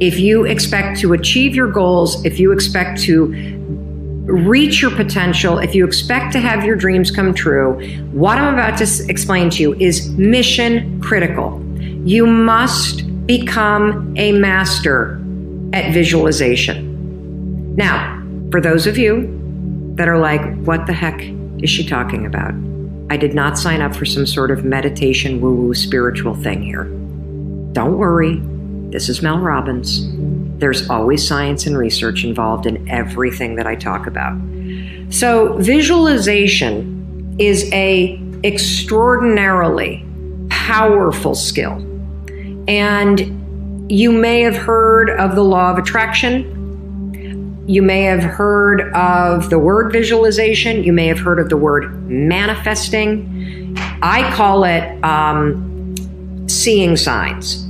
if you expect to achieve your goals, if you expect to reach your potential, if you expect to have your dreams come true, what I'm about to explain to you is mission critical. You must become a master at visualization. Now, for those of you that are like, what the heck is she talking about? I did not sign up for some sort of meditation woo-woo spiritual thing here. Don't worry, this is Mel Robbins. There's always science and research involved in everything that I talk about. So visualization is a extraordinarily powerful skill. And you may have heard of the law of attraction. You may have heard of the word visualization. You may have heard of the word manifesting. I call it seeing signs.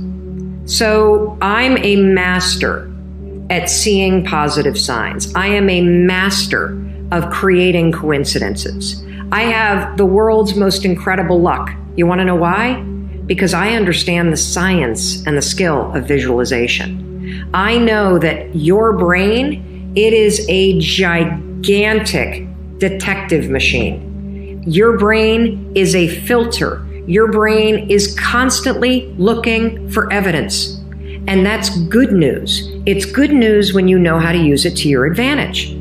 So I'm a master at seeing positive signs. I am a master of creating coincidences. I have the world's most incredible luck. You want to know why? Because I understand the science and the skill of visualization. I know that your brain, it is a gigantic detective machine. Your brain is a filter. Your brain is constantly looking for evidence. And that's good news. It's good news when you know how to use it to your advantage.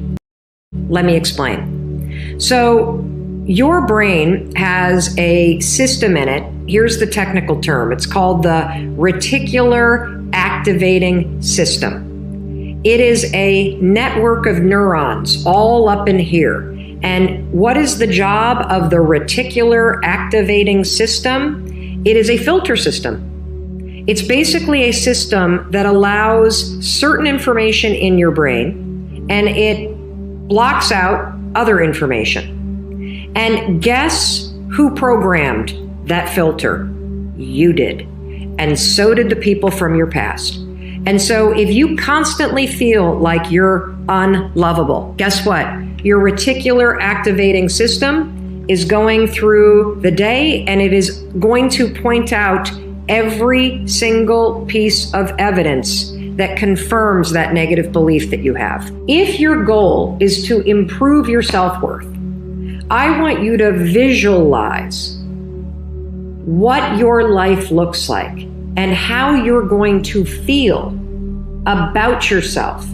Let me explain. So your brain has a system in it. Here's the technical term. It's called the reticular activating system. It is a network of neurons all up in here. And what is the job of the reticular activating system? It is a filter system. It's basically a system that allows certain information in your brain and it blocks out other information. And guess who programmed that filter? You did. And so did the people from your past. And so if you constantly feel like you're unlovable, guess what? Your reticular activating system is going through the day and it is going to point out every single piece of evidence that confirms that negative belief that you have. If your goal is to improve your self-worth, I want you to visualize what your life looks like and how you're going to feel about yourself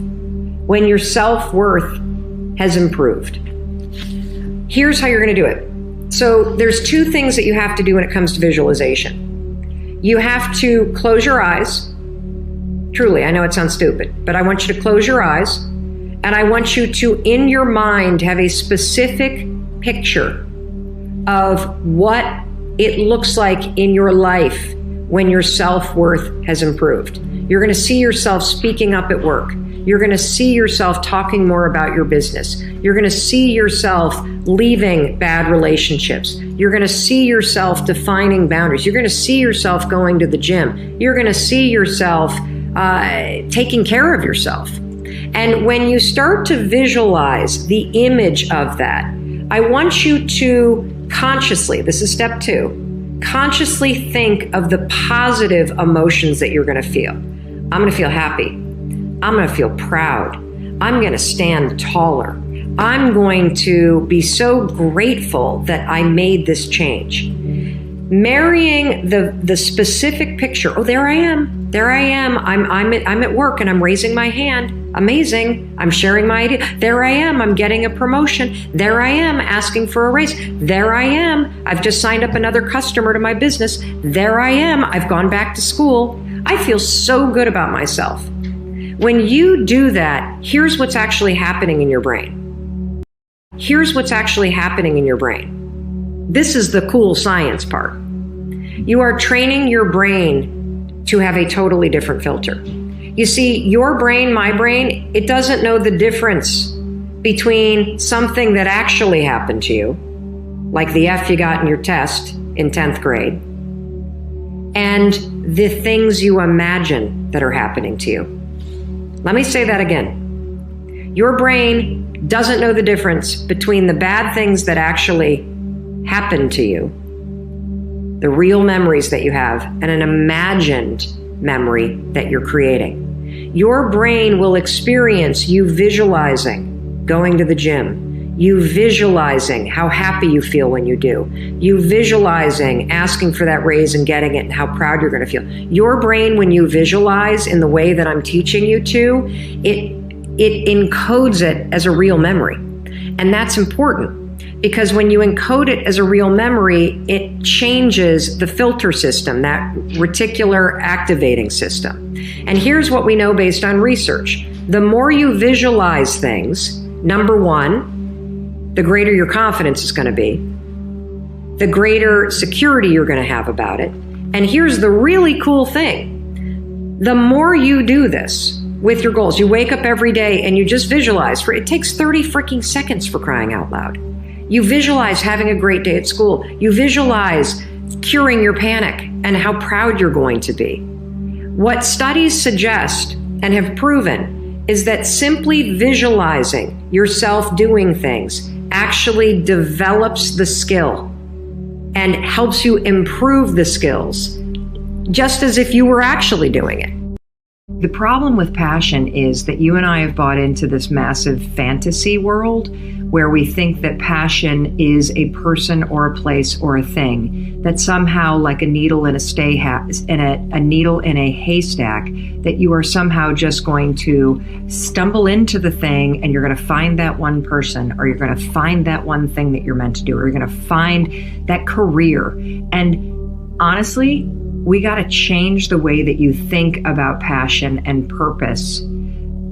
when your self-worth has improved. Here's how you're going to do it. So there's two things that you have to do when it comes to visualization. You have to close your eyes. Truly, I know it sounds stupid, but I want you to close your eyes and I want you to, in your mind, have a specific picture of what it looks like in your life when your self-worth has improved. You're going to see yourself speaking up at work. You're going to see yourself talking more about your business. You're going to see yourself leaving bad relationships. You're going to see yourself defining boundaries. You're going to see yourself going to the gym. You're going to see yourself taking care of yourself. And when you start to visualize the image of that, I want you to consciously, this is step 2, consciously think of the positive emotions that you're going to feel. I'm going to feel happy. I'm going to feel proud. I'm going to stand taller. I'm going to be so grateful that I made this change. Marrying the specific picture. Oh, there I am. There I am. I'm at work and I'm raising my hand. Amazing. I'm sharing my idea. There I am. I'm getting a promotion. There I am asking for a raise. There I am. I've just signed up another customer to my business. There I am. I've gone back to school. I feel so good about myself. When you do that, here's what's actually happening in your brain. Here's what's actually happening in your brain. This is the cool science part. You are training your brain to have a totally different filter. You see, your brain, my brain, it doesn't know the difference between something that actually happened to you, like the F you got in your test in 10th grade, and the things you imagine that are happening to you. Let me say that again. Your brain doesn't know the difference between the bad things that actually happened to you, the real memories that you have, and an imagined memory that you're creating. Your brain will experience you visualizing going to the gym, you visualizing how happy you feel when you do, you visualizing asking for that raise and getting it and how proud you're going to feel. Your brain, when you visualize in the way that I'm teaching you to, it encodes it as a real memory. And that's important because when you encode it as a real memory, it changes the filter system, that reticular activating system. And here's what we know based on research. The more you visualize things, number one, the greater your confidence is going to be, the greater security you're going to have about it. And here's the really cool thing. The more you do this with your goals, you wake up every day and you just visualize it takes 30 freaking seconds, for crying out loud. You visualize having a great day at school. You visualize curing your panic and how proud you're going to be. What studies suggest and have proven is that simply visualizing yourself doing things actually develops the skill and helps you improve the skills, just as if you were actually doing it. The problem with passion is that you and I have bought into this massive fantasy world where we think that passion is a person or a place or a thing, that somehow, like a needle in a needle in a haystack, that you are somehow just going to stumble into the thing and you're going to find that one person, or you're going to find that one thing that you're meant to do, or you're going to find that career. And honestly, we got to change the way that you think about passion and purpose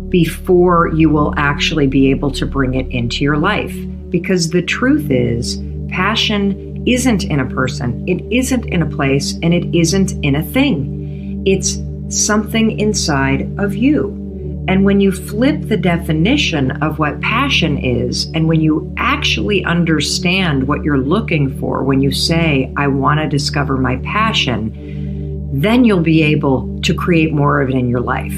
before you will actually be able to bring it into your life. Because the truth is, passion isn't in a person, it isn't in a place, and it isn't in a thing. It's something inside of you. And when you flip the definition of what passion is, and when you actually understand what you're looking for when you say, I want to discover my passion, then you'll be able to create more of it in your life.